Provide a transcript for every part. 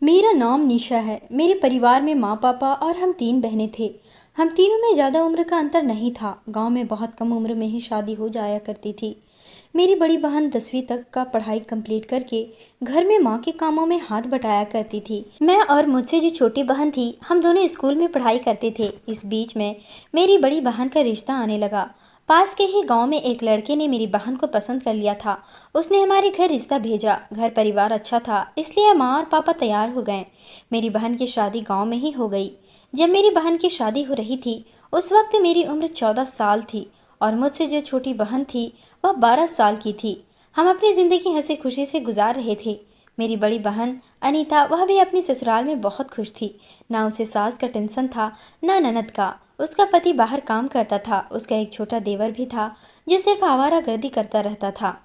मेरा नाम निशा है। मेरे परिवार में माँ पापा और हम 3 बहनें थे। हम तीनों में ज़्यादा उम्र का अंतर नहीं था। गांव में बहुत कम उम्र में ही शादी हो जाया करती थी। मेरी बड़ी बहन 10वीं तक का पढ़ाई कंप्लीट करके घर में माँ के कामों में हाथ बटाया करती थी। मैं और मुझसे जो छोटी बहन थी, हम दोनों स्कूल में पढ़ाई करते थे। इस बीच में मेरी बड़ी बहन का रिश्ता आने लगा। पास के ही गांव में एक लड़के ने मेरी बहन को पसंद कर लिया था। उसने हमारे घर रिश्ता भेजा। घर परिवार अच्छा था, इसलिए माँ और पापा तैयार हो गए। मेरी बहन की शादी गांव में ही हो गई। जब मेरी बहन की शादी हो रही थी, उस वक्त मेरी उम्र 14 साल थी और मुझसे जो छोटी बहन थी वह 12 साल की थी। हम अपनी ज़िंदगी हंसी खुशी से गुजार रहे थे। मेरी बड़ी बहन अनीता, वह भी अपनी ससुराल में बहुत खुश थी। ना उसे सास का टेंशन था, ना ननद का। उसका पति बाहर काम करता था। उसका एक छोटा देवर भी था जो सिर्फ आवारागर्दी करता रहता था।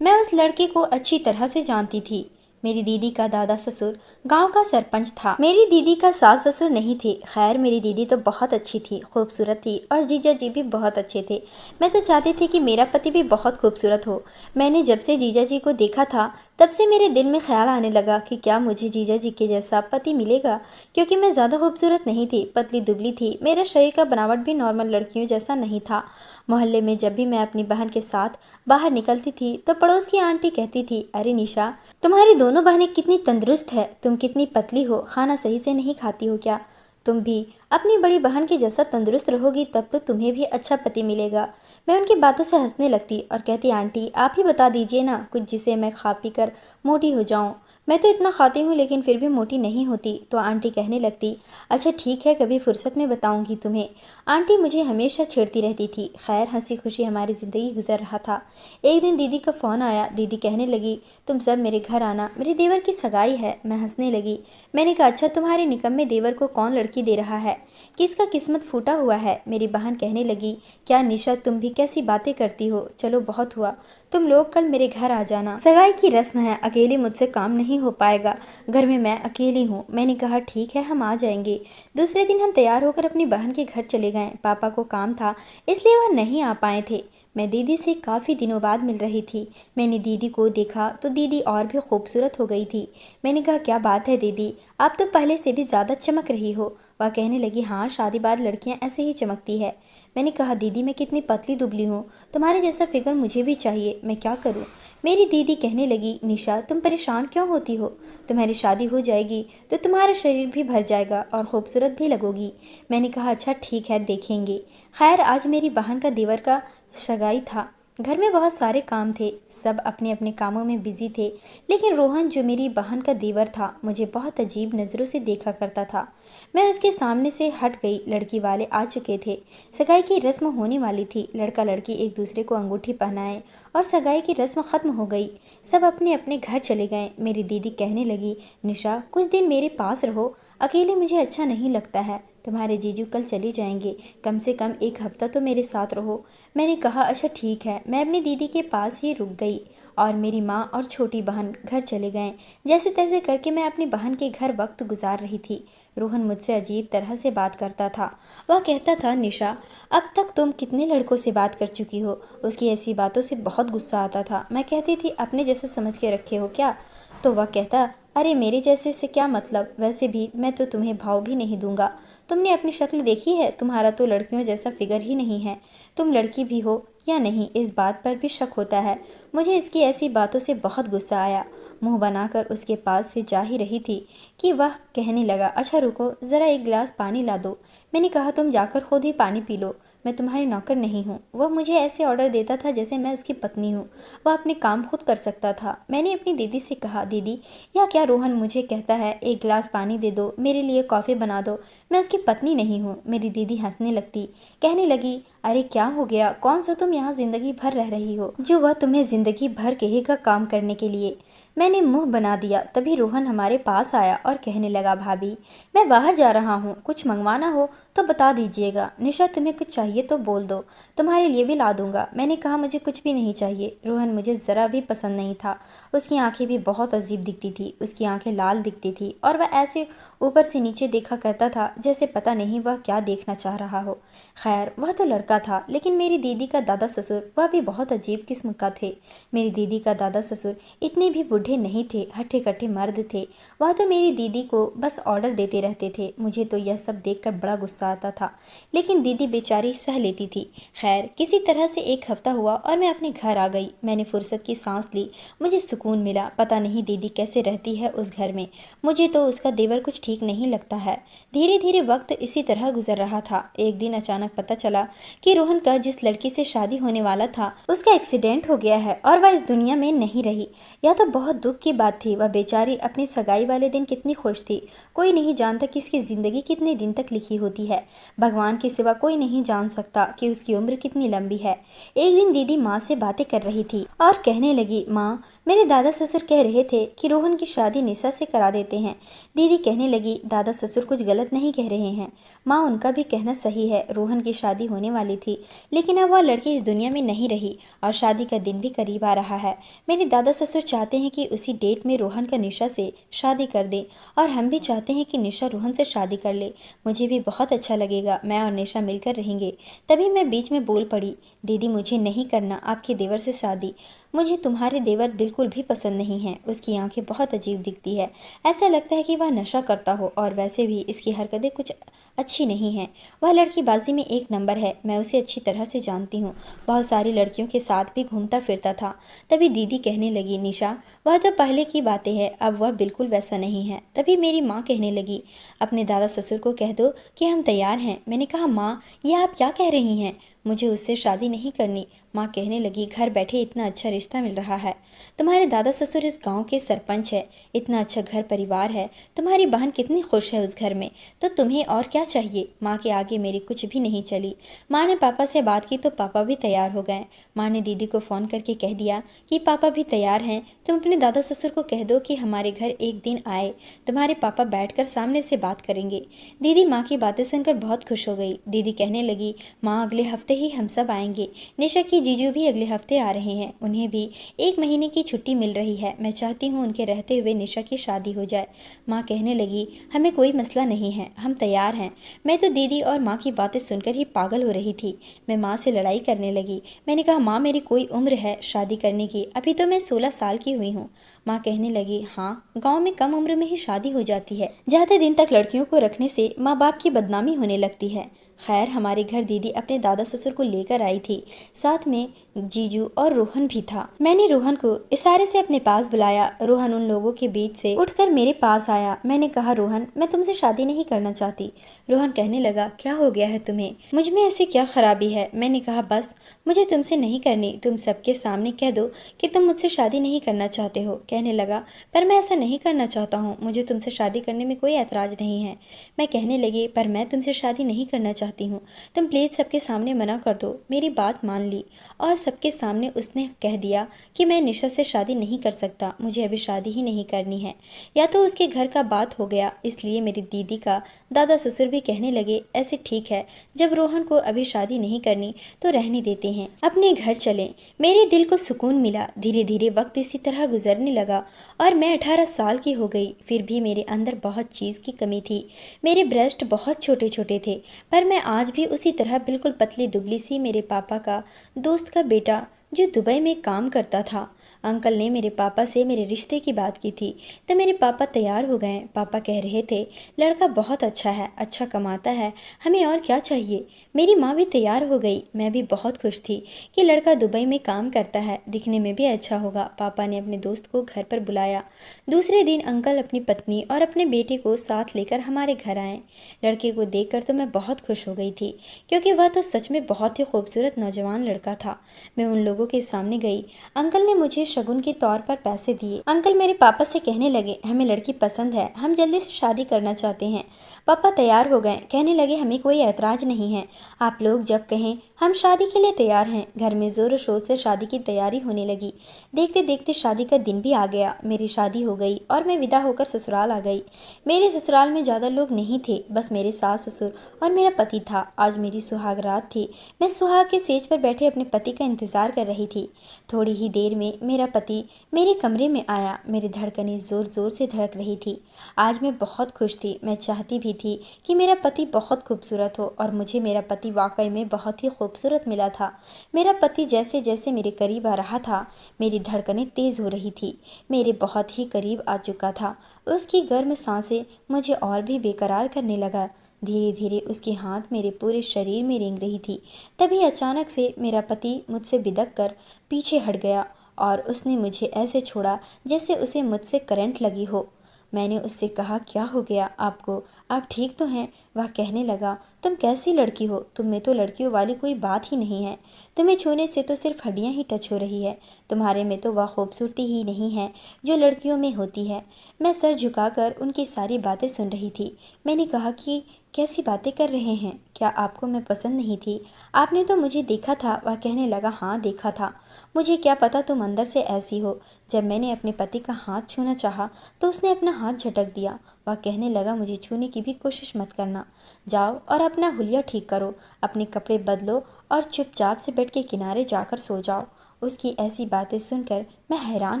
मैं उस लड़के को अच्छी तरह से जानती थी। मेरी दीदी का दादा ससुर गांव का सरपंच था। मेरी दीदी का सास ससुर नहीं थे। खैर, मेरी दीदी तो बहुत अच्छी थी, खूबसूरत थी और जीजा जी भी बहुत अच्छे थे। मैं तो चाहती थी कि मेरा पति भी बहुत खूबसूरत हो। मैंने जब से जीजा जी को देखा था, तब से मेरे दिल में ख्याल आने लगा कि क्या मुझे जीजा जी के जैसा पति मिलेगा, क्योंकि मैं ज़्यादा खूबसूरत नहीं थी, पतली दुबली थी। मेरा शरीर का बनावट भी नॉर्मल लड़कियों जैसा नहीं था। मोहल्ले में जब भी मैं अपनी बहन के साथ बाहर निकलती थी तो पड़ोस की आंटी कहती थी, अरे निशा, तुम्हारी दोनों बहनें कितनी तंदुरुस्त है, तुम कितनी पतली हो, खाना सही से नहीं खाती हो क्या? तुम भी अपनी बड़ी बहन की जैसा तंदुरुस्त रहोगी तब तो तुम्हें भी अच्छा पति मिलेगा। मैं उनकी बातों से हंसने लगती और कहती, आंटी आप ही बता दीजिए ना कुछ जिसे मैं खा पी कर मोटी हो जाऊं। मैं तो इतना खाती हूँ लेकिन फिर भी मोटी नहीं होती। तो आंटी कहने लगती, अच्छा ठीक है, कभी फुर्सत में बताऊंगी तुम्हें। आंटी मुझे हमेशा छेड़ती रहती थी। खैर, हंसी खुशी हमारी ज़िंदगी गुजर रहा था। एक दिन दीदी का फ़ोन आया। दीदी कहने लगी, तुम सब मेरे घर आना, मेरे देवर की सगाई है। मैं हंसने लगी। मैंने कहा, अच्छा तुम्हारे निकम्मे देवर को कौन लड़की दे रहा है? किसका किस्मत फूटा हुआ है? मेरी बहन कहने लगी, क्या निशा, तुम भी कैसी बातें करती हो? चलो बहुत हुआ, तुम लोग कल मेरे घर आ जाना। सगाई की रस्म है, अकेले मुझसे काम नहीं हो पाएगा। घर में मैं अकेली हूँ। मैंने कहा ठीक है, हम आ जाएंगे। दूसरे दिन हम तैयार होकर अपनी बहन के घर चले गए। पापा को काम था, इसलिए वह नहीं आ पाए थे। मैं दीदी से काफ़ी दिनों बाद मिल रही थी। मैंने दीदी को देखा तो दीदी और भी खूबसूरत हो गई थी। मैंने कहा, क्या बात है दीदी, आप तो पहले से भी ज़्यादा चमक रही हो। वह कहने लगी, हाँ, शादी बाद लड़कियां ऐसे ही चमकती है। मैंने कहा, दीदी मैं कितनी पतली दुबली हूँ, तुम्हारे जैसा फिगर मुझे भी चाहिए, मैं क्या करूँ? मेरी दीदी कहने लगी, निशा तुम परेशान क्यों होती हो? तुम्हारी शादी हो जाएगी तो तुम्हारा शरीर भी भर जाएगा और खूबसूरत भी लगोगी। मैंने कहा, अच्छा ठीक है, देखेंगे। खैर, आज मेरी बहन का देवर का सगाई था। घर में बहुत सारे काम थे, सब अपने अपने कामों में बिजी थे। लेकिन रोहन, जो मेरी बहन का देवर था, मुझे बहुत अजीब नज़रों से देखा करता था। मैं उसके सामने से हट गई। लड़की वाले आ चुके थे। सगाई की रस्म होने वाली थी। लड़का लड़की एक दूसरे को अंगूठी पहनाए और सगाई की रस्म ख़त्म हो गई। सब अपने अपने घर चले गए। मेरी दीदी कहने लगी, निशा कुछ दिन मेरे पास रहो, अकेले मुझे अच्छा नहीं लगता है। तुम्हारे जीजू कल चले जाएंगे, कम से कम एक हफ्ता तो मेरे साथ रहो। मैंने कहा, अच्छा ठीक है। मैं अपनी दीदी के पास ही रुक गई और मेरी माँ और छोटी बहन घर चले गए। जैसे तैसे करके मैं अपनी बहन के घर वक्त गुजार रही थी। रोहन मुझसे अजीब तरह से बात करता था। वह कहता था, निशा अब तक तुम कितने लड़कों से बात कर चुकी हो? उसकी ऐसी बातों से बहुत गुस्सा आता था। मैं कहती थी, अपने जैसे समझ के रखे हो क्या? तो वह कहता, अरे मेरे जैसे से क्या मतलब, वैसे भी मैं तो तुम्हें भाव भी नहीं दूंगा। तुमने अपनी शक्ल देखी है? तुम्हारा तो लड़कियों जैसा फिगर ही नहीं है। तुम लड़की भी हो या नहीं, इस बात पर भी शक होता है। मुझे इसकी ऐसी बातों से बहुत गुस्सा आया। मुंह बनाकर उसके पास से जा ही रही थी कि वह कहने लगा, अच्छा रुको, ज़रा एक गिलास पानी ला दो। मैंने कहा, तुम जाकर खुद ही पानी पी लो, मैं तुम्हारी नौकर नहीं हूँ। वह मुझे ऐसे ऑर्डर देता था जैसे मैं उसकी पत्नी हूँ। वह अपने काम खुद कर सकता था। मैंने अपनी दीदी से कहा, दीदी या क्या रोहन मुझे कहता है एक गिलास पानी दे दो, मेरे लिए कॉफ़ी बना दो, मैं उसकी पत्नी नहीं हूँ। मेरी दीदी हंसने लगती, कहने लगी, अरे क्या हो गया, कौन सा तुम यहाँ जिंदगी भर रह रही हो जो वह तुम्हें जिंदगी भर कहेगा काम करने के लिए? मैंने मुंह बना दिया। तभी रोहन हमारे पास आया और कहने लगा, भाभी मैं बाहर जा रहा हूँ, कुछ मंगवाना हो तो बता दीजिएगा। निशा तुम्हें कुछ चाहिए तो बोल दो, तुम्हारे लिए भी ला दूंगा। मैंने कहा, मुझे कुछ भी नहीं चाहिए। रोहन मुझे ज़रा भी पसंद नहीं था। उसकी आंखें भी बहुत अजीब दिखती थी। उसकी आंखें लाल दिखती थी और वह ऐसे ऊपर से नीचे देखा करता था जैसे पता नहीं वह क्या देखना चाह रहा हो। खैर, वह तो लड़का था, लेकिन मेरी दीदी का दादा ससुर वह भी बहुत अजीब किस्म का थे। मेरी दीदी का दादा ससुर इतने भी बूढ़े नहीं थे, हट्टे कट्टे मर्द थे। वह तो मेरी दीदी को बस ऑर्डर देते रहते थे। मुझे तो यह सब देखकर बड़ा गुस्सा आता था, लेकिन दीदी बेचारी सह लेती थी। खैर, किसी तरह से एक हफ्ता हुआ और मैं अपने घर आ गई। मैंने फुर्सत की सांस ली, मुझे सुकून मिला। पता नहीं दीदी कैसे रहती है उस घर में, मुझे तो उसका देवर कुछ ठीक नहीं लगता है। धीरे धीरे वक्त इसी तरह गुजर रहा था। एक दिन अचानक पता चला कि रोहन का जिस लड़की से शादी होने वाला था उसका एक्सीडेंट हो गया है और वह इस दुनिया में नहीं रही। यह तो बहुत दुख की बात थी। वह बेचारी अपनी सगाई वाले दिन कितनी खुश थी। कोई नहीं जानता कि इसकी जिंदगी कितने दिन तक लिखी होती है। भगवान के सिवा कोई नहीं जान सकता कि उसकी उम्र कितनी लंबी है। एक दिन दीदी माँ से बातें कर रही थी और कहने लगी, माँ, मेरे दादा ससुर कह रहे थे कि रोहन की शादी निशा से करा देते हैं। दीदी कहने लगी, दादा ससुर कुछ गलत नहीं कह रहे हैं। माँ, उनका भी कहना सही है। रोहन की शादी होने वाली थी, लेकिन अब वह लड़की इस दुनिया में नहीं रही और शादी का दिन भी करीब आ रहा है। मेरे दादा ससुर चाहते हैं कि उसी डेट में रोहन का निशा से शादी कर दे और हम भी चाहते हैं कि निशा रोहन से शादी कर ले। मुझे भी बहुत अच्छा लगेगा, मैं और निशा मिलकर रहेंगे। तभी मैं बीच में बोल पड़ी, दीदी मुझे नहीं करना आपके देवर से शादी। मुझे तुम्हारे देवर बिल्कुल भी पसंद नहीं हैं। उसकी आंखें बहुत अजीब दिखती है, ऐसा लगता है कि वह नशा करता हो, और वैसे भी इसकी हरकतें कुछ अच्छी नहीं हैं। वह लड़की बाजी में एक नंबर है, मैं उसे अच्छी तरह से जानती हूँ। बहुत सारी लड़कियों के साथ भी घूमता फिरता था। तभी दीदी कहने लगी, निशा, वह तो पहले की बातें हैं, अब वह बिल्कुल वैसा नहीं है। तभी मेरी माँ कहने लगी, अपने दादा ससुर को कह दो कि हम तैयार हैं। मैंने कहा, माँ, ये आप क्या कह रही हैं? मुझे उससे शादी नहीं करनी। माँ कहने लगी, घर बैठे इतना अच्छा रिश्ता मिल रहा है। तुम्हारे दादा ससुर इस गांव के सरपंच है, इतना अच्छा घर परिवार है, तुम्हारी बहन कितनी खुश है उस घर में, तो तुम्हें और क्या चाहिए? माँ के आगे मेरी कुछ भी नहीं चली। माँ ने पापा से बात की तो पापा भी तैयार हो गए। माँ ने दीदी को फ़ोन करके कह दिया कि पापा भी तैयार हैं, तुम अपने दादा ससुर को कह दो कि हमारे घर एक दिन आए, तुम्हारे पापा बैठकर सामने से बात करेंगे। दीदी माँ की बातें सुनकर बहुत खुश हो गई। दीदी कहने लगी, माँ, अगले हफ्ते ही हम सब आएंगे। निशा की जीजू भी अगले हफ्ते आ रहे हैं, उन्हें भी 1 महीने की छुट्टी मिल रही है। मैं चाहती हूँ उनके रहते हुए निशा की शादी हो जाए। माँ कहने लगी, हमें कोई मसला नहीं है, हम तैयार हैं। मैं तो दीदी और माँ की बातें सुनकर ही पागल हो रही थी। मैं माँ से लड़ाई करने लगी। मैंने कहा, माँ, मेरी कोई उम्र है शादी करने की? अभी तो मैं 16 साल की हुई हूँ। माँ कहने लगी, हाँ, गाँव में कम उम्र में ही शादी हो जाती है। ज़्यादा दिन तक लड़कियों को रखने से माँ बाप की बदनामी होने लगती है। खैर, हमारे घर दीदी अपने दादा ससुर को लेकर आई थी, साथ में जीजू और रोहन भी था। मैंने रोहन को इशारे से अपने पास बुलाया। रोहन उन लोगों के बीच से उठकर मेरे पास आया। मैंने कहा, रोहन, मैं तुमसे शादी नहीं करना चाहती। रोहन कहने लगा, क्या हो गया है तुम्हें? मुझ में ऐसी क्या खराबी है? मैंने कहा, बस मुझे तुमसे नहीं करनी। तुम सबके सामने कह दो कि तुम मुझसे शादी नहीं करना चाहते हो। कहने लगा, पर मैं ऐसा नहीं करना चाहता हूँ, मुझे तुमसे शादी करने में कोई ऐतराज नहीं है। मैं कहने लगी, पर मैं तुमसे शादी नहीं करना चाहती हूँ, तुम प्लीज़ सबके सामने मना कर दो। मेरी बात मान ली और सबके सामने उसने कह दिया कि मैं निशा से शादी नहीं कर सकता, मुझे अभी शादी ही नहीं करनी है। या तो उसके घर का बात हो गया, इसलिए मेरी दीदी का दादा ससुर भी कहने लगे, ऐसे ठीक है, जब रोहन को अभी शादी नहीं करनी तो रहने देते हैं, अपने घर चलें। मेरे दिल को सुकून मिला। धीरे धीरे वक्त इसी तरह गुजरने लगा और मैं 18 साल की हो गई। फिर भी मेरे अंदर बहुत चीज़ की कमी थी। मेरे ब्रेस्ट बहुत छोटे छोटे थे, पर मैं आज भी उसी तरह बिल्कुल पतली दुबली सी। मेरे पापा का दोस्त का बेटा जो दुबई में काम करता था, अंकल ने मेरे पापा से मेरे रिश्ते की बात की थी तो मेरे पापा तैयार हो गए। पापा कह रहे थे, लड़का बहुत अच्छा है, अच्छा कमाता है, हमें और क्या चाहिए। मेरी माँ भी तैयार हो गई। मैं भी बहुत खुश थी कि लड़का दुबई में काम करता है, दिखने में भी अच्छा होगा। पापा ने अपने दोस्त को घर पर बुलाया। दूसरे दिन अंकल अपनी पत्नी और अपने बेटे को साथ लेकर हमारे घर आए। लड़के को देखकर तो मैं बहुत खुश हो गई थी, क्योंकि वह तो सच में बहुत ही खूबसूरत नौजवान लड़का था। मैं उन लोगों के सामने गई। अंकल ने मुझे शगुन के तौर पर पैसे दिए। अंकल मेरे पापा से कहने लगे, हमें लड़की पसंद है, हम जल्दी से शादी करना चाहते हैं। पापा तैयार हो गए, कहने लगे, हमें कोई ऐतराज नहीं है, आप लोग जब कहें हम शादी के लिए तैयार हैं। घर में जोर शोर से शादी की तैयारी होने लगी। देखते देखते शादी का दिन भी आ गया। मेरी शादी हो गई और मैं विदा होकर ससुराल आ गई। मेरे ससुराल में ज़्यादा लोग नहीं थे, बस मेरे सास ससुर और मेरा पति था। आज मेरी सुहाग रात थी। मैं सुहाग के सेज पर बैठे अपने पति का इंतजार कर रही थी। थोड़ी ही देर में मेरा पति मेरे कमरे में आया। मेरी धड़कनें ज़ोर ज़ोर से धड़क रही थी। आज मैं बहुत खुश थी। मैं चाहती भी थी कि मेरा पति बहुत खूबसूरत हो, और मुझे मेरा पति वाकई में बहुत ही खूबसूरत खूबसूरत मिला था। मेरा पति जैसे जैसे मेरे करीब आ रहा था, मेरी धड़कनें तेज हो रही थी। मेरे बहुत ही करीब आ चुका था। उसकी गर्म सांसें मुझे और भी बेकरार करने लगा। धीरे धीरे उसके हाथ मेरे पूरे शरीर में रेंग रही थी। तभी अचानक से मेरा पति मुझसे बिदक कर पीछे हट गया और उसने मुझे ऐसे छोड़ा जैसे उसे मुझसे करंट लगी हो। मैंने उससे कहा, क्या हो गया आपको, आप ठीक तो हैं? वह कहने लगा, तुम कैसी लड़की हो, तुम में तो लड़कियों वाली कोई बात ही नहीं है। तुम्हें छूने से तो सिर्फ हड्डियां ही टच हो रही है। तुम्हारे में तो वह खूबसूरती ही नहीं है जो लड़कियों में होती है। मैं सर झुकाकर उनकी सारी बातें सुन रही थी। मैंने कहा कि कैसी बातें कर रहे हैं, क्या आपको मैं पसंद नहीं थी? आपने तो मुझे देखा था। वह कहने लगा, हाँ देखा था। मुझे क्या पता तुम अंदर से ऐसी हो। जब मैंने अपने पति का हाथ छूना चाहा तो उसने अपना हाथ झटक दिया। वह कहने लगा, मुझे छूने की भी कोशिश मत करना। जाओ और अपना हुलिया ठीक करो, अपने कपड़े बदलो और चुपचाप से बेड के किनारे जाकर सो जाओ। उसकी ऐसी बातें सुनकर मैं हैरान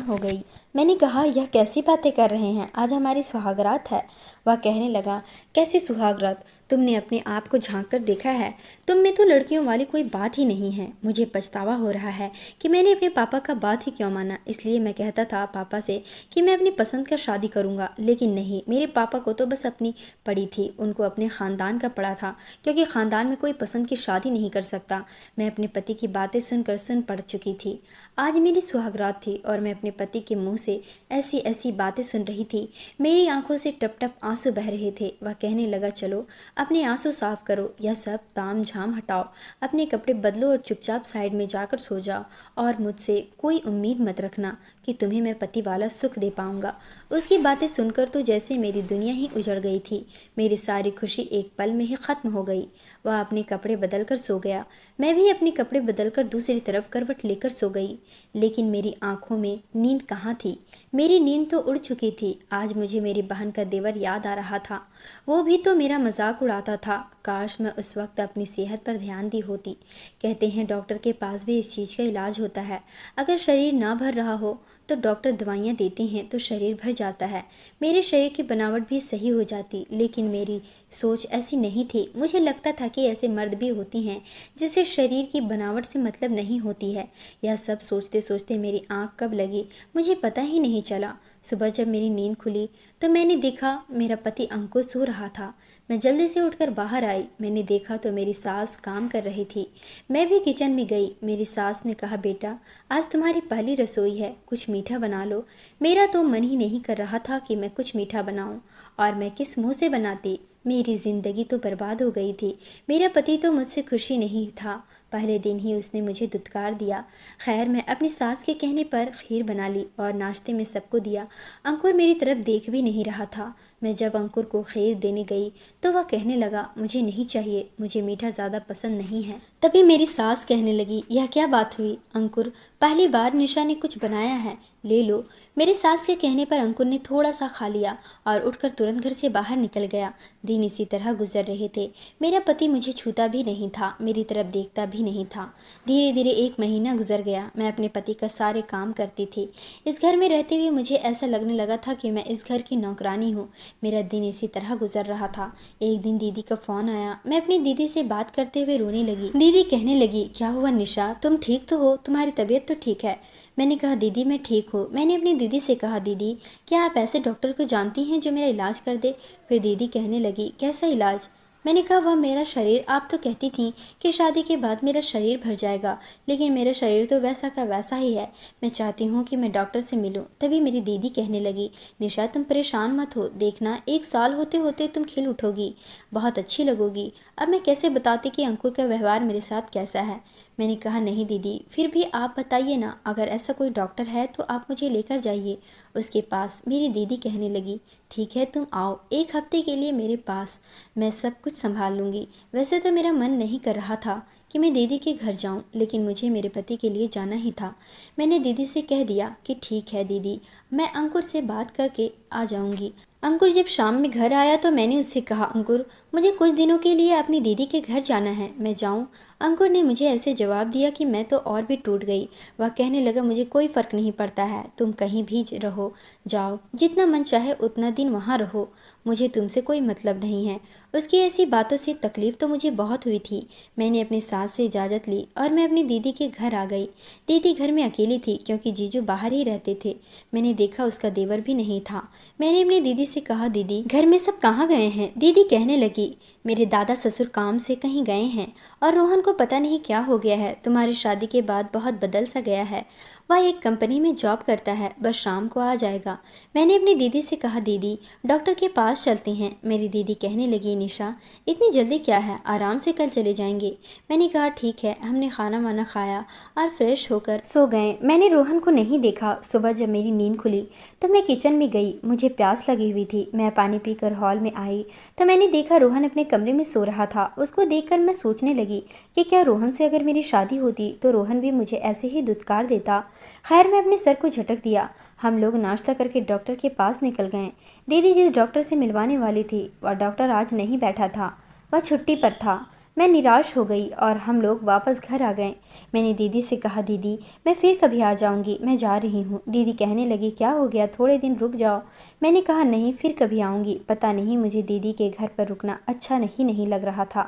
हो गई। मैंने कहा, यह कैसी बातें कर रहे हैं, आज हमारी सुहागरात है। वह कहने लगा, कैसी सुहागरात? तुमने अपने आप को झांक कर देखा है? तुम में तो लड़कियों वाली कोई बात ही नहीं है। मुझे पछतावा हो रहा है कि मैंने अपने पापा का बात ही क्यों माना। इसलिए मैं कहता था पापा से कि मैं अपनी पसंद का शादी करूंगा, लेकिन नहीं, मेरे पापा को तो बस अपनी पड़ी थी, उनको अपने ख़ानदान का पड़ा था, क्योंकि ख़ानदान में कोई पसंद की शादी नहीं कर सकता। मैं अपने पति की बातें सुनकर सुन पड़ चुकी थी। आज मेरी सुहागरात थी और मैं अपने पति के मुंह से ऐसी ऐसी बातें सुन रही थी। मेरी आंखों से टप टप आंसू बह रहे थे। वह कहने लगा, चलो अपने आंसू साफ करो, यह सब ताम झाम हटाओ, अपने कपड़े बदलो और चुपचाप साइड में जाकर सो जाओ, और मुझसे कोई उम्मीद मत रखना कि तुम्हें मैं पति वाला सुख दे पाऊंगा। उसकी बातें सुनकर तो जैसे मेरी दुनिया ही उजड़ गई थी। मेरी सारी खुशी एक पल में ही खत्म हो गई। वह अपने कपड़े बदल कर सो गया। मैं भी अपने कपड़े बदलकर दूसरी तरफ करवट लेकर सो गई। लेकिन मेरी आंखों में नींद कहाँ थी? मेरी नींद तो उड़ चुकी थी। आज मुझे मेरी बहन का देवर याद आ रहा था। वो भी तो मेरा मजाक उड़ाता था। काश मैं उस वक्त अपनी सेहत पर ध्यान दी होती। कहते हैं डॉक्टर के पास भी इस चीज़ का इलाज होता है। अगर शरीर ना भर रहा हो तो डॉक्टर दवाइयाँ देते हैं तो शरीर भर जाता है। मेरे शरीर की बनावट भी सही हो जाती, लेकिन मेरी सोच ऐसी नहीं थी। मुझे लगता था कि ऐसे मर्द भी होते हैं जिसे शरीर की बनावट से मतलब नहीं होती है। यह सब सोचते सोचते मेरी आँख कब लगी मुझे पता ही नहीं चला। सुबह जब मेरी नींद खुली तो मैंने देखा मेरा पति अंकुर सो रहा था। मैं जल्दी से उठकर बाहर आई। मैंने देखा तो मेरी सास काम कर रही थी। मैं भी किचन में गई। मेरी सास ने कहा, बेटा आज तुम्हारी पहली रसोई है, कुछ मीठा बना लो। मेरा तो मन ही नहीं कर रहा था कि मैं कुछ मीठा बनाऊं, और मैं किस मुंह से बनाती। मेरी ज़िंदगी तो बर्बाद हो गई थी। मेरा पति तो मुझसे खुशी नहीं था। पहले दिन ही उसने मुझे धुतकार दिया। खैर, मैं अपनी सास के कहने पर खीर बना ली और नाश्ते में सबको दिया। अंकुर मेरी तरफ देख भी नहीं रहा था। मैं जब अंकुर को खीर देने गई तो वह कहने लगा, मुझे नहीं चाहिए, मुझे मीठा ज़्यादा पसंद नहीं है। तभी मेरी सास कहने लगी, यह क्या बात हुई अंकुर, पहली बार निशा ने कुछ बनाया है, ले लो। मेरे सास के कहने पर अंकुर ने थोड़ा सा खा लिया और उठकर तुरंत घर से बाहर निकल गया। दिन इसी तरह गुजर रहे थे। मेरा पति मुझे छूता भी नहीं था, मेरी तरफ देखता भी नहीं था। धीरे धीरे 1 महीना गुजर गया। मैं अपने पति का सारे काम करती थी। इस घर में रहते हुए मुझे ऐसा लगने लगा था कि मैं इस घर की नौकरानी हूँ। मेरा दिन इसी तरह गुजर रहा था। एक दिन दीदी का फ़ोन आया। मैं अपनी दीदी से बात करते हुए रोने लगी। दीदी कहने लगी, क्या हुआ निशा, तुम ठीक तो हो, तुम्हारी तबीयत तो ठीक है? मैंने कहा, दीदी मैं ठीक हूँ। मैंने अपनी दीदी से कहा, दीदी क्या आप ऐसे डॉक्टर को जानती हैं जो मेरा इलाज कर दे? फिर दीदी कहने लगी, कैसा इलाज? मैंने कहा, वह मेरा शरीर, आप तो कहती थी कि शादी के बाद मेरा शरीर भर जाएगा, लेकिन मेरा शरीर तो वैसा का वैसा ही है। मैं चाहती हूँ कि मैं डॉक्टर से मिलूँ। तभी मेरी दीदी कहने लगी, निशा तुम परेशान मत हो, देखना 1 साल होते होते तुम खिल उठोगी, बहुत अच्छी लगोगी। अब मैं कैसे बताती कि अंकुर का व्यवहार मेरे साथ कैसा है? मैंने कहा, नहीं दीदी, फिर भी आप बताइए ना, अगर ऐसा कोई डॉक्टर है तो आप मुझे लेकर जाइए उसके पास। मेरी दीदी कहने लगी, ठीक है तुम आओ 1 हफ्ते के लिए मेरे पास, मैं सब कुछ संभाल लूँगी। वैसे तो मेरा मन नहीं कर रहा था कि मैं दीदी के घर जाऊं, लेकिन मुझे मेरे पति के लिए जाना ही था। मैंने दीदी से कह दिया कि ठीक है दीदी, मैं अंकुर से बात करके आ जाऊंगी। अंकुर जब शाम में घर आया तो मैंने उससे कहा, अंकुर मुझे कुछ दिनों के लिए अपनी दीदी के घर जाना है, मैं जाऊं? अंकुर ने मुझे ऐसे जवाब दिया कि मैं तो और भी टूट गई। वह कहने लगा, मुझे कोई फ़र्क नहीं पड़ता है, तुम कहीं भी रहो, जाओ, जितना मन चाहे उतना दिन वहाँ रहो, मुझे तुमसे कोई मतलब नहीं है। उसकी ऐसी बातों से तकलीफ़ तो मुझे बहुत हुई थी। मैंने अपनी सास से इजाज़त ली और मैं अपनी दीदी के घर आ गई। दीदी घर में अकेली थी क्योंकि जीजू बाहर ही रहते थे। मैंने देखा उसका देवर भी नहीं था। मैंने अपनी दीदी से कहा, दीदी घर में सब कहाँ गए हैं? दीदी कहने लगी, मेरे दादा ससुर काम से कहीं गए हैं और रोहन को पता नहीं क्या हो गया है, तुम्हारी शादी के बाद बहुत बदल सा गया है। वह एक कंपनी में जॉब करता है, बस शाम को आ जाएगा। मैंने अपनी दीदी से कहा, दीदी डॉक्टर के पास चलते हैं। मेरी दीदी कहने लगी, निशा इतनी जल्दी क्या है, आराम से कल चले जाएंगे। मैंने कहा, ठीक है। हमने खाना वाना खाया और फ्रेश होकर सो गए। मैंने रोहन को नहीं देखा। सुबह जब मेरी नींद खुली तो मैं किचन में गई। मुझे प्यास लगी हुई थी। मैं पानी पीकर हॉल में आई तो मैंने देखा रोहन अपने कमरे में सो रहा था। उसको देखकर मैं सोचने लगी कि क्या रोहन से अगर मेरी शादी होती तो रोहन भी मुझे ऐसे ही दुत्कार देता। खैर, मैं अपने सर को झटक दिया। हम लोग नाश्ता करके डॉक्टर के पास निकल गए। दीदी जिस डॉक्टर से मिलवाने वाली थी वह डॉक्टर आज नहीं बैठा था, वह छुट्टी पर था। मैं निराश हो गई और हम लोग वापस घर आ गए। मैंने दीदी से कहा, दीदी मैं फिर कभी आ जाऊंगी, मैं जा रही हूँ। दीदी कहने लगी, क्या हो गया, थोड़े दिन रुक जाओ। मैंने कहा, नहीं, फिर कभी आऊँगी। पता नहीं मुझे दीदी के घर पर रुकना अच्छा नहीं लग रहा था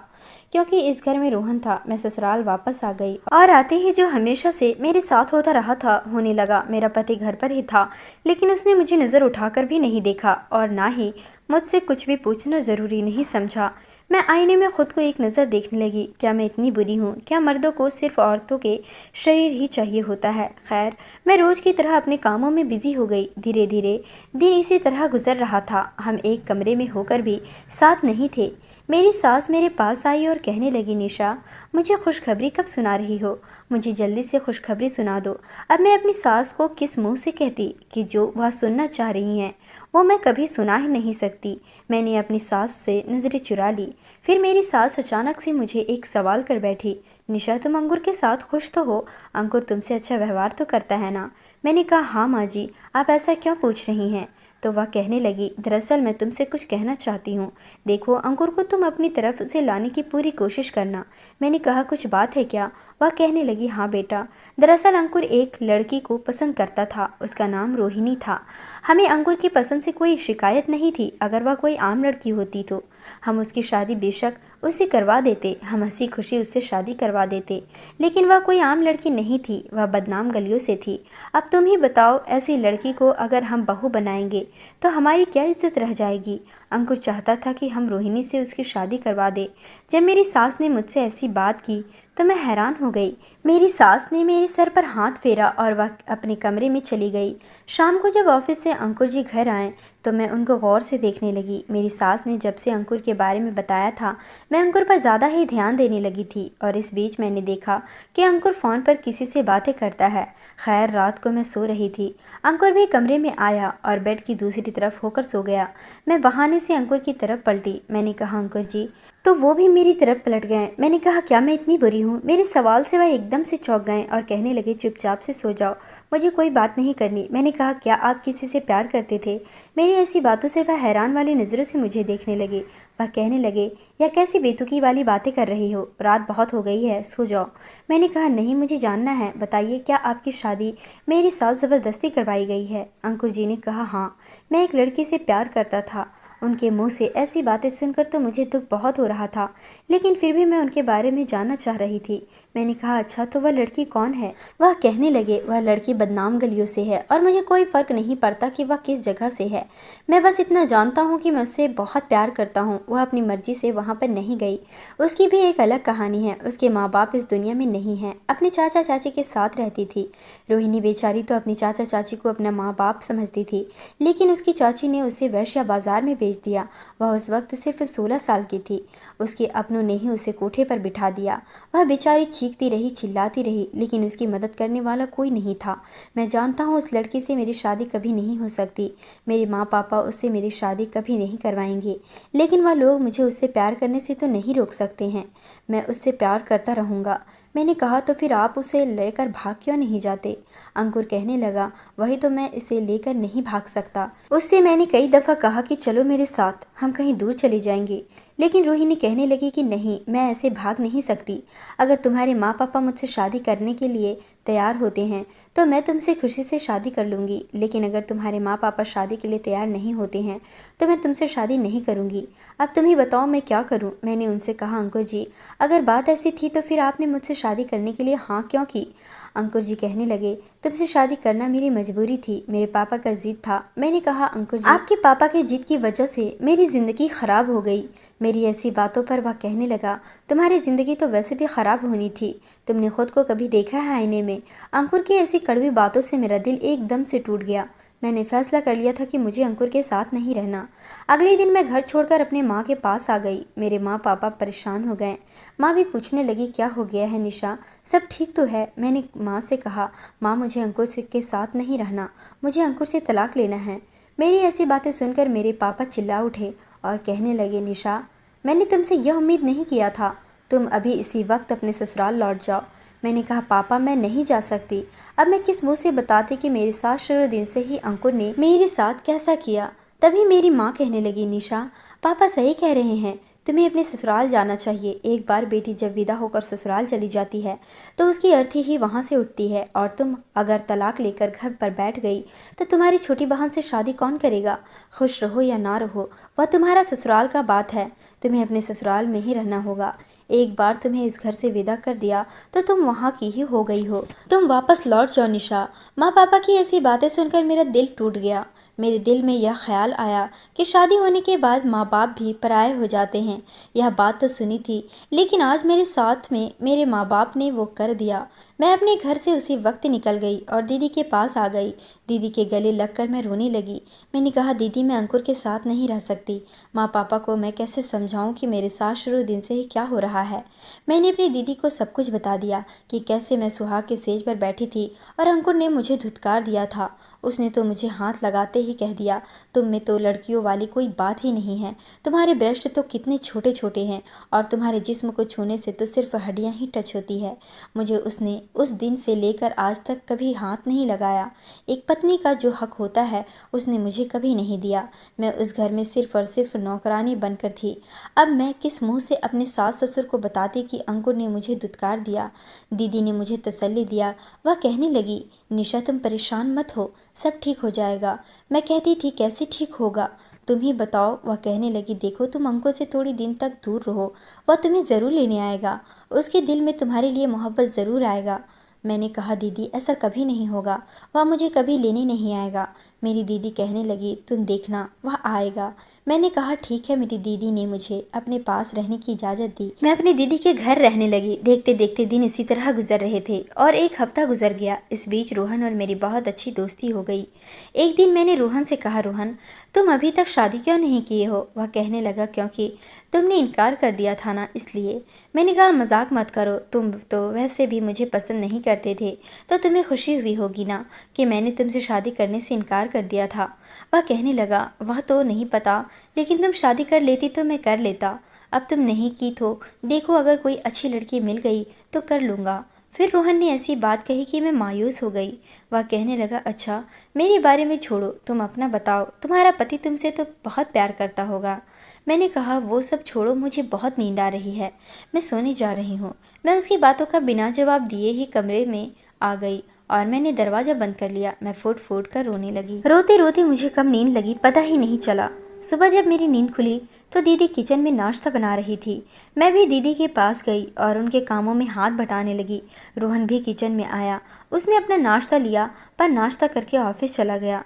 क्योंकि इस घर में रोहन था। मैं ससुराल वापस आ गई और आते ही जो हमेशा से मेरे साथ होता रहा था होने लगा। मेरा पति घर पर ही था, लेकिन उसने मुझे नज़र उठाकर भी नहीं देखा और ना ही मुझसे कुछ भी पूछना ज़रूरी नहीं समझा। मैं आईने में खुद को एक नज़र देखने लगी। क्या मैं इतनी बुरी हूँ? क्या मर्दों को सिर्फ औरतों के शरीर ही चाहिए होता है? खैर, मैं रोज़ की तरह अपने कामों में बिजी हो गई। धीरे धीरे दिन इसी तरह गुजर रहा था। हम एक कमरे में होकर भी साथ नहीं थे। मेरी सास मेरे पास आई और कहने लगी, निशा मुझे खुशखबरी कब सुना रही हो? मुझे जल्दी से खुशखबरी सुना दो। अब मैं अपनी सास को किस मुंह से कहती कि जो वह सुनना चाह रही हैं वो मैं कभी सुना ही नहीं सकती। मैंने अपनी सास से नज़रें चुरा ली। फिर मेरी सास अचानक से मुझे एक सवाल कर बैठी, निशा तुम अंकुर के साथ खुश तो हो? अंकुर तुमसे अच्छा व्यवहार तो करता है ना? मैंने कहा, हाँ माँ जी, आप ऐसा क्यों पूछ रही हैं? तो वह कहने लगी, दरअसल मैं तुमसे कुछ कहना चाहती हूँ। देखो, अंकुर को तुम अपनी तरफ से लाने की पूरी कोशिश करना। मैंने कहा, कुछ बात है क्या? वह कहने लगी, हाँ बेटा, दरअसल अंकुर एक लड़की को पसंद करता था। उसका नाम रोहिणी था। हमें अंकुर की पसंद से कोई शिकायत नहीं थी। अगर वह कोई आम लड़की होती तो हम उसकी शादी बेशक उससे करवा देते। हम हंसी खुशी उससे शादी करवा देते, लेकिन वह कोई आम लड़की नहीं थी, वह बदनाम गलियों से थी। अब तुम ही बताओ, ऐसी लड़की को अगर हम बहू बनाएंगे तो हमारी क्या इज्जत रह जाएगी? अंकुर चाहता था कि हम रोहिणी से उसकी शादी करवा दें। जब मेरी सास ने मुझसे ऐसी बात की तो मैं हैरान हो गई। मेरी सास ने मेरे सर पर हाथ फेरा और वह अपने कमरे में चली गई। शाम को जब ऑफिस से अंकुर जी घर आए तो मैं उनको गौर से देखने लगी। मेरी सास ने जब से अंकुर के बारे में बताया था मैं अंकुर पर ज़्यादा ही ध्यान देने लगी थी और इस बीच मैंने देखा कि अंकुर फ़ोन पर किसी से बातें करता है। खैर, रात को मैं सो रही थी। अंकुर भी कमरे में आया और बेड की दूसरी तरफ होकर सो गया। मैं बहाने से अंकुर की तरफ पलटी। मैंने कहा, अंकुर जी, तो वो भी मेरी तरफ पलट गए। मैंने कहा, क्या मैं इतनी बुरी हूँ? मेरे सवाल से वह एकदम से चौंक गए और कहने लगे, चुपचाप से सो जाओ, मुझे कोई बात नहीं करनी। मैंने कहा, क्या आप किसी से प्यार करते थे? मेरी ऐसी बातों से वह हैरान वाली नज़रों से मुझे देखने लगे। वह कहने लगे, या कैसी बेतुकी वाली बातें कर रही हो, रात बहुत हो गई है, सो जाओ। मैंने कहा, नहीं, मुझे जानना है, बताइए, क्या आपकी शादी मेरी साथ ज़बरदस्ती करवाई गई है? अंकुर जी ने कहा, हाँ, मैं एक लड़की से प्यार करता था। उनके मुंह से ऐसी बातें सुनकर तो मुझे दुख बहुत हो रहा था, लेकिन फिर भी मैं उनके बारे में जानना चाह रही थी। मैंने कहा, अच्छा, तो वह लड़की कौन है? वह कहने लगे, वह लड़की बदनाम गलियों से है और मुझे कोई फ़र्क नहीं पड़ता कि वह किस जगह से है। मैं बस इतना जानता हूँ कि मैं उससे बहुत प्यार करता हूँ। वह अपनी मर्जी से वहाँ पर नहीं गई। उसकी भी एक अलग कहानी है। उसके माँ बाप इस दुनिया में नहीं हैं, अपने चाचा चाची के साथ रहती थी। रोहिणी बेचारी तो अपनी चाचा चाची को अपना माँ बाप समझती थी, लेकिन उसकी चाची ने उसे वैश्या बाजार में भेज दिया। वह उस वक्त सिर्फ 16 साल की थी। उसके अपनों ने ही उसे कोठे पर बिठा दिया। वह बेचारी चीखती रही, चिल्लाती रही, लेकिन उसकी मदद करने वाला कोई नहीं था। मैं जानता हूँ उस लड़की से मेरी शादी कभी नहीं हो सकती। मेरे माँ पापा उससे मेरी शादी कभी नहीं करवाएंगे, लेकिन वह लोग मुझे उससे प्यार करने से तो नहीं रोक सकते हैं। मैं उससे प्यार करता रहूँगा। मैंने कहा, तो फिर आप उसे लेकर भाग क्यों नहीं जाते? अंकुर कहने लगा, वही तो, मैं इसे लेकर नहीं भाग सकता। उससे मैंने कई दफ़ा कहा कि चलो मेरे साथ, हम कहीं दूर चले जाएंगे, लेकिन रोहिणी कहने लगी कि नहीं, मैं ऐसे भाग नहीं सकती। अगर तुम्हारे माँ पापा मुझसे शादी करने के लिए तैयार होते हैं तो मैं तुमसे खुशी से शादी कर लूँगी, लेकिन अगर तुम्हारे माँ पापा शादी के लिए तैयार नहीं होते हैं तो मैं तुमसे शादी नहीं करूँगी। अब तुम ही बताओ मैं क्या करूँ? मैंने उनसे कहा, अंकुर जी, अगर बात ऐसी थी तो फिर आपने मुझसे शादी करने के लिए हाँ क्यों की? अंकुर जी कहने लगे, तुमसे शादी करना मेरी मजबूरी थी, मेरे पापा का जिद था। मैंने कहा, अंकुर जी, आपके पापा के जिद की वजह से मेरी ज़िंदगी ख़राब हो गई। मेरी ऐसी बातों पर वह कहने लगा, तुम्हारी ज़िंदगी तो वैसे भी ख़राब होनी थी, तुमने खुद को कभी देखा है आईने में? अंकुर की ऐसी कड़वी बातों से मेरा दिल एकदम से टूट गया। मैंने फैसला कर लिया था कि मुझे अंकुर के साथ नहीं रहना। अगले दिन मैं घर छोड़कर अपने माँ के पास आ गई। मेरे माँ पापा परेशान हो गए। माँ भी पूछने लगी, क्या हो गया है निशा, सब ठीक तो है? मैंने माँ से कहा, माँ मुझे अंकुर के साथ नहीं रहना, मुझे अंकुर से तलाक लेना है। मेरी ऐसी बातें सुनकर मेरे पापा चिल्ला उठे और कहने लगे, निशा, मैंने तुमसे यह उम्मीद नहीं किया था, तुम अभी इसी वक्त अपने ससुराल लौट जाओ। मैंने कहा, पापा मैं नहीं जा सकती। अब मैं किस मुंह से बताती कि मेरे साथ शुरू दिन से ही अंकुर ने मेरे साथ कैसा किया। तभी मेरी माँ कहने लगी, निशा, पापा सही कह रहे हैं, तुम्हें अपने ससुराल जाना चाहिए। एक बार बेटी जब विदा होकर ससुराल चली जाती है तो उसकी अर्थी ही वहाँ से उठती है, और तुम अगर तलाक लेकर घर पर बैठ गई तो तुम्हारी छोटी बहन से शादी कौन करेगा? खुश रहो या ना रहो, वह तुम्हारा ससुराल का बात है, तुम्हें अपने ससुराल में ही रहना होगा। एक बार तुम्हें इस घर से विदा कर दिया तो तुम वहाँ की ही हो गई हो, तुम वापस लौट जाओ निशा। माँ पापा की ऐसी बातें सुनकर मेरा दिल टूट गया। मेरे दिल में यह ख्याल आया कि शादी होने के बाद माँ बाप भी पराये हो जाते हैं। यह बात तो सुनी थी, लेकिन आज मेरे साथ में मेरे माँ बाप ने वो कर दिया। मैं अपने घर से उसी वक्त निकल गई और दीदी के पास आ गई। दीदी के गले लगकर मैं रोने लगी। मैंने कहा, दीदी मैं अंकुर के साथ नहीं रह सकती। माँ पापा को मैं कैसे समझाऊं कि मेरे साथ शुरू दिन से ही क्या हो रहा है। मैंने अपनी दीदी को सब कुछ बता दिया कि कैसे मैं सुहाग के सेज पर बैठी थी और अंकुर ने मुझे धुतकार दिया था। उसने तो मुझे हाथ लगाते ही कह दिया, तुम में तो लड़कियों वाली कोई बात ही नहीं है, तुम्हारे ब्रेस्ट तो कितने छोटे छोटे हैं और तुम्हारे जिस्म को छूने से तो सिर्फ हड्डियां ही टच होती है। मुझे उसने उस दिन से लेकर आज तक कभी हाथ नहीं लगाया। एक पत्नी का जो हक होता है उसने मुझे कभी नहीं दिया। मैं उस घर में सिर्फ और सिर्फ नौकरानी बनकर थी। अब मैं किस मुंह से अपने सास ससुर को बताती कि अंकुर ने मुझे दुत्कार दिया। दीदी ने मुझे तसल्ली दिया। वह कहने लगी, निशा तुम परेशान मत हो, सब ठीक हो जाएगा। मैं कहती थी, कैसे ठीक होगा, तुम ही बताओ। वह कहने लगी, देखो तुम अंकुर से थोड़ी दिन तक दूर रहो, वह तुम्हें ज़रूर लेने आएगा, उसके दिल में तुम्हारे लिए मोहब्बत ज़रूर आएगा। मैंने कहा, दीदी ऐसा कभी नहीं होगा, वह मुझे कभी लेने नहीं आएगा। मेरी दीदी कहने लगी, तुम देखना वह आएगा। मैंने कहा, ठीक है। मेरी दीदी ने मुझे अपने पास रहने की इजाज़त दी। मैं अपनी दीदी के घर रहने लगी। देखते देखते दिन इसी तरह गुजर रहे थे और एक हफ्ता गुजर गया। इस बीच रोहन और मेरी बहुत अच्छी दोस्ती हो गई। एक दिन मैंने रोहन से कहा, रोहन तुम अभी तक शादी क्यों नहीं किए हो? वह कहने लगा, क्योंकि तुमने इनकार कर दिया था ना, इसलिए। मैंने कहा, मजाक मत करो, तुम तो वैसे भी मुझे पसंद नहीं करते थे, तो तुम्हें खुशी हुई होगी ना कि मैंने तुमसे शादी करने से इनकार कर दिया था। वह कहने लगा, वह तो नहीं पता, लेकिन तुम शादी कर लेती तो मैं कर लेता। अब तुम नहीं की तो देखो, अगर कोई अच्छी लड़की मिल गई तो कर लूँगा। फिर रोहन ने ऐसी बात कही कि मैं मायूस हो गई। वह कहने लगा, अच्छा मेरे बारे में छोड़ो, तुम अपना बताओ, तुम्हारा पति तुमसे तो बहुत प्यार करता होगा। मैंने कहा, वो सब छोड़ो, मुझे बहुत नींद आ रही है, मैं सोने जा रही हूँ। मैं उसकी बातों का बिना जवाब दिए ही कमरे में आ गई और मैंने दरवाज़ा बंद कर लिया। मैं फुट फुट कर रोने लगी। रोते रोते मुझे कब नींद लगी पता ही नहीं चला। सुबह जब मेरी नींद खुली तो दीदी किचन में नाश्ता बना रही थी। मैं भी दीदी के पास गई और उनके कामों में हाथ बटाने लगी। रोहन भी किचन में आया। उसने अपना नाश्ता लिया पर नाश्ता करके ऑफिस चला गया।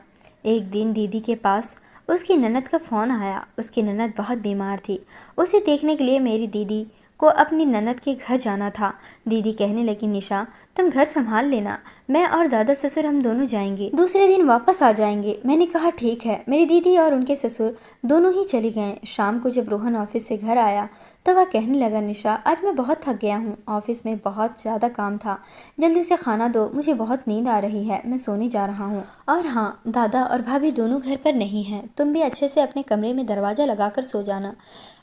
एक दिन दीदी के पास उसकी ननद का फ़ोन आया। उसकी ननद बहुत बीमार थी। उसे देखने के लिए मेरी दीदी को अपनी ननद के घर जाना था। दीदी कहने लगी, निशा तुम घर संभाल लेना, मैं और दादा ससुर हम दोनों जाएंगे, दूसरे दिन वापस आ जाएंगे। मैंने कहा ठीक है। मेरी दीदी और उनके ससुर दोनों ही चले गए। शाम को जब रोहन ऑफिस से घर आया तो वह कहने लगा, निशा आज मैं बहुत थक गया हूँ, ऑफिस में बहुत ज़्यादा काम था, जल्दी से खाना दो, मुझे बहुत नींद आ रही है, मैं सोने जा रहा हूँ। और हाँ, दादा और भाभी दोनों घर पर नहीं हैं, तुम भी अच्छे से अपने कमरे में दरवाज़ा लगाकर सो जाना।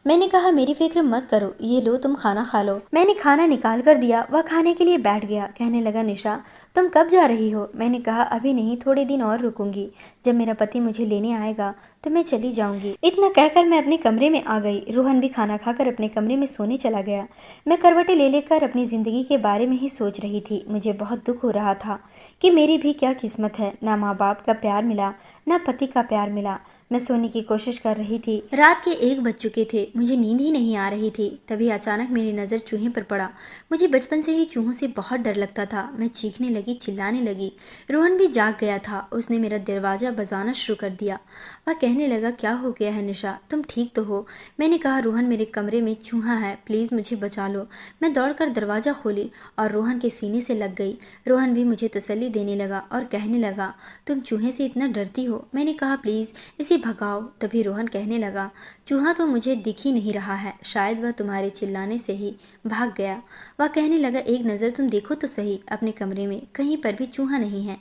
मैंने कहा मेरी फिक्र मत करो, ये लो तुम खाना खा लो। मैंने खाना निकाल कर दिया, वह खाने के लिए बैठ गया। कहने लगा, निशा तुम कब जा रही हो? मैंने कहा अभी नहीं, थोड़े दिन और रुकूंगी, जब मेरा पति मुझे लेने आएगा तो मैं चली जाऊंगी। इतना कहकर मैं अपने कमरे में आ गई। रोहन भी खाना खाकर अपने कमरे में सोने चला गया। मैं करवटें ले लेकर अपनी ज़िंदगी के बारे में ही सोच रही थी। मुझे बहुत दुख हो रहा था कि मेरी भी क्या किस्मत है, ना माँ बाप का प्यार मिला, ना पति का प्यार मिला। मैं सोने की कोशिश कर रही थी। रात के 1 बज चुके थे, मुझे नींद ही नहीं आ रही थी। तभी अचानक मेरी नज़र चूहे पर पड़ा। मुझे बचपन से ही चूहों से बहुत डर लगता था। मैं चीखने लगी, चिल्लाने लगी। रोहन भी जाग गया था। उसने मेरा दरवाज़ा बजाना शुरू कर दिया। वह कहने लगा, क्या हो गया है निशा, तुम ठीक तो हो? मैंने कहा, रोहन मेरे कमरे में चूहा है, प्लीज़ मुझे बचा लो। मैं दौड़कर दरवाज़ा खोली और रोहन के सीने से लग गई। रोहन भी मुझे तसल्ली देने लगा और कहने लगा, तुम चूहे से इतना डरती हो? मैंने कहा प्लीज़ इसे भगाओ। तभी रोहन कहने लगा, चूहा तो मुझे दिख ही नहीं रहा है, शायद वह तुम्हारे चिल्लाने से ही भाग गया। वह कहने लगा, एक नज़र तुम देखो तो सही, अपने कमरे में कहीं पर भी चूहा नहीं है।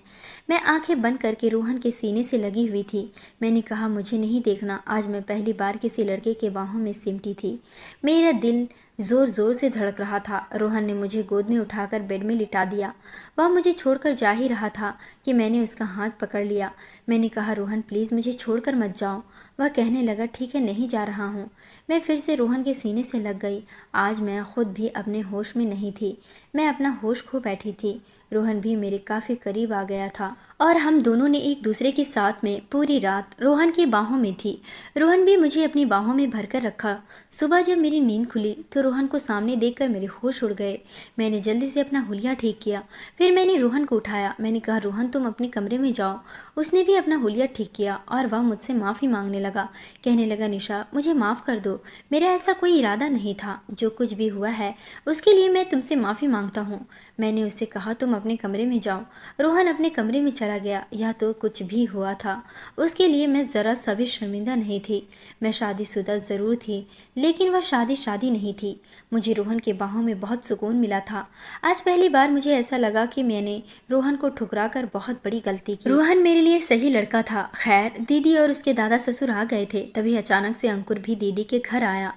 मैं आंखें बंद करके रोहन के सीने से लगी हुई थी। मैंने कहा, मुझे नहीं देखना, आज मैं पहली बार किसी लड़के के बाहों में सिमटी थी। मेरा दिल ज़ोर ज़ोर से धड़क रहा था। रोहन ने मुझे गोद में उठाकर बेड में लिटा दिया। वह मुझे छोड़कर जा ही रहा था कि मैंने उसका हाथ पकड़ लिया। मैंने कहा, रोहन प्लीज़ मुझे छोड़कर मत जाओ। वह कहने लगा, ठीक है, नहीं जा रहा हूँ। मैं फिर से रोहन के सीने से लग गई। आज मैं खुद भी अपने होश में नहीं थी, मैं अपना होश खो बैठी थी। रोहन भी मेरे काफ़ी करीब आ गया था और हम दोनों ने एक दूसरे के साथ में पूरी रात रोहन की बाहों में थी। रोहन भी मुझे अपनी बाहों में भरकर रखा। सुबह जब मेरी नींद खुली तो रोहन को सामने देखकर मेरे होश उड़ गए। मैंने जल्दी से अपना हुलिया ठीक किया। फिर मैंने रोहन को उठाया। मैंने कहा, रोहन तुम अपने कमरे में जाओ। उसने भी अपना हुलिया ठीक किया और वह मुझसे माफ़ी मांगने लगा। कहने लगा, निशा मुझे माफ़ कर दो, मेरा ऐसा कोई इरादा नहीं था, जो कुछ भी हुआ है उसके लिए मैं तुमसे माफ़ी मांगता हूँ। मैंने उससे कहा, तुम अपने कमरे में जाओ। रोहन अपने कमरे में चला गया। यह तो कुछ भी हुआ था, उसके लिए मैं ज़रा सा भी शर्मिंदा नहीं थी। मैं शादीशुदा ज़रूर थी, लेकिन वह शादी नहीं थी। मुझे रोहन के बाहों में बहुत सुकून मिला था। आज पहली बार मुझे ऐसा लगा कि मैंने रोहन को ठुकरा कर बहुत बड़ी गलती की। रोहन मेरे लिए सही लड़का था। खैर, दीदी और उसके दादा ससुर आ गए थे। तभी अचानक से अंकुर भी दीदी के घर आया।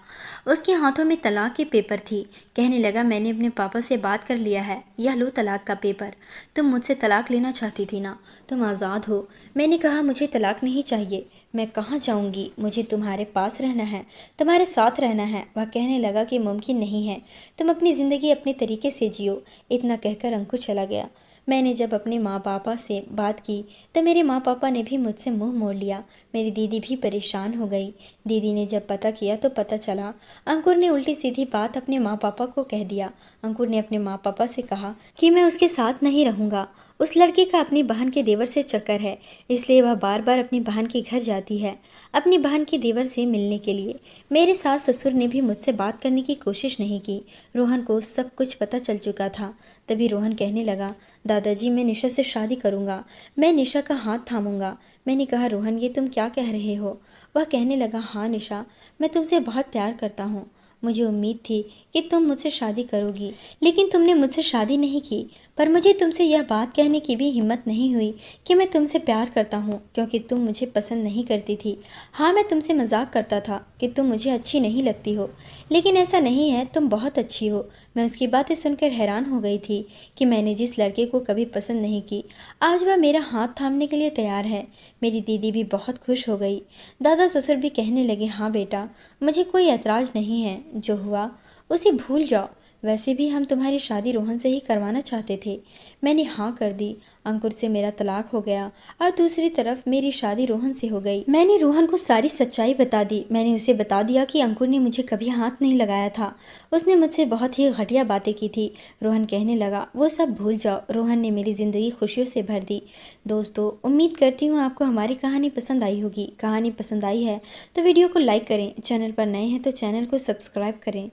उसके हाथों में तलाक के पेपर थी। कहने लगा, मैंने अपने पापा से बात कर लिया है, यह लो तलाक का पेपर। तुम मुझसे तलाक लेना चाहती थी ना, तुम आज़ाद हो। मैंने कहा, मुझे तलाक नहीं चाहिए, मैं कहाँ जाऊँगी, मुझे तुम्हारे पास रहना है, तुम्हारे साथ रहना है। वह कहने लगा कि मुमकिन नहीं है, तुम अपनी ज़िंदगी अपने तरीके से जियो। इतना कहकर अंकुर चला गया। मैंने जब अपने माँ पापा से बात की तो मेरे माँ पापा ने भी मुझसे मुंह मोड़ लिया। मेरी दीदी भी परेशान हो गई। दीदी ने जब पता किया तो पता चला अंकुर ने उल्टी सीधी बात अपने माँ पापा को कह दिया। अंकुर ने अपने माँ पापा से कहा कि मैं उसके साथ नहीं रहूँगा। उस लड़की का अपनी बहन के देवर से चक्कर है, इसलिए वह बार बार अपनी बहन के घर जाती है अपनी बहन के देवर से मिलने के लिए। मेरे सास ससुर ने भी मुझसे बात करने की कोशिश नहीं की। रोहन को सब कुछ पता चल चुका था। तभी रोहन कहने लगा, दादाजी मैं निशा से शादी करूँगा, मैं निशा का हाथ थामूंगा। मैंने कहा, रोहन ये तुम क्या कह रहे हो? वह कहने लगा, हाँ निशा, मैं तुमसे बहुत प्यार करता हूँ। मुझे उम्मीद थी कि तुम मुझसे शादी करोगी, लेकिन तुमने मुझसे शादी नहीं की। पर मुझे तुमसे यह बात कहने की भी हिम्मत नहीं हुई कि मैं तुमसे प्यार करता हूँ, क्योंकि तुम मुझे पसंद नहीं करती थी। हाँ, मैं तुमसे मजाक करता था कि तुम मुझे अच्छी नहीं लगती हो, लेकिन ऐसा नहीं है, तुम बहुत अच्छी हो। मैं उसकी बातें सुनकर हैरान हो गई थी कि मैंने जिस लड़के को कभी पसंद नहीं की, आज वह मेरा हाथ थामने के लिए तैयार है। मेरी दीदी भी बहुत खुश हो गई। दादा ससुर भी कहने लगे, हाँ बेटा, मुझे कोई ऐतराज़ नहीं है, जो हुआ उसे भूल जाओ। वैसे भी हम तुम्हारी शादी रोहन से ही करवाना चाहते थे। मैंने हाँ कर दी। अंकुर से मेरा तलाक हो गया और दूसरी तरफ मेरी शादी रोहन से हो गई। मैंने रोहन को सारी सच्चाई बता दी। मैंने उसे बता दिया कि अंकुर ने मुझे कभी हाथ नहीं लगाया था, उसने मुझसे बहुत ही घटिया बातें की थी। रोहन कहने लगा, वो सब भूल जाओ। रोहन ने मेरी ज़िंदगी खुशियों से भर दी। दोस्तों, उम्मीद करती हूँ आपको हमारी कहानी पसंद आई होगी। कहानी पसंद आई है तो वीडियो को लाइक करें, चैनल पर नए हैं तो चैनल को सब्सक्राइब करें।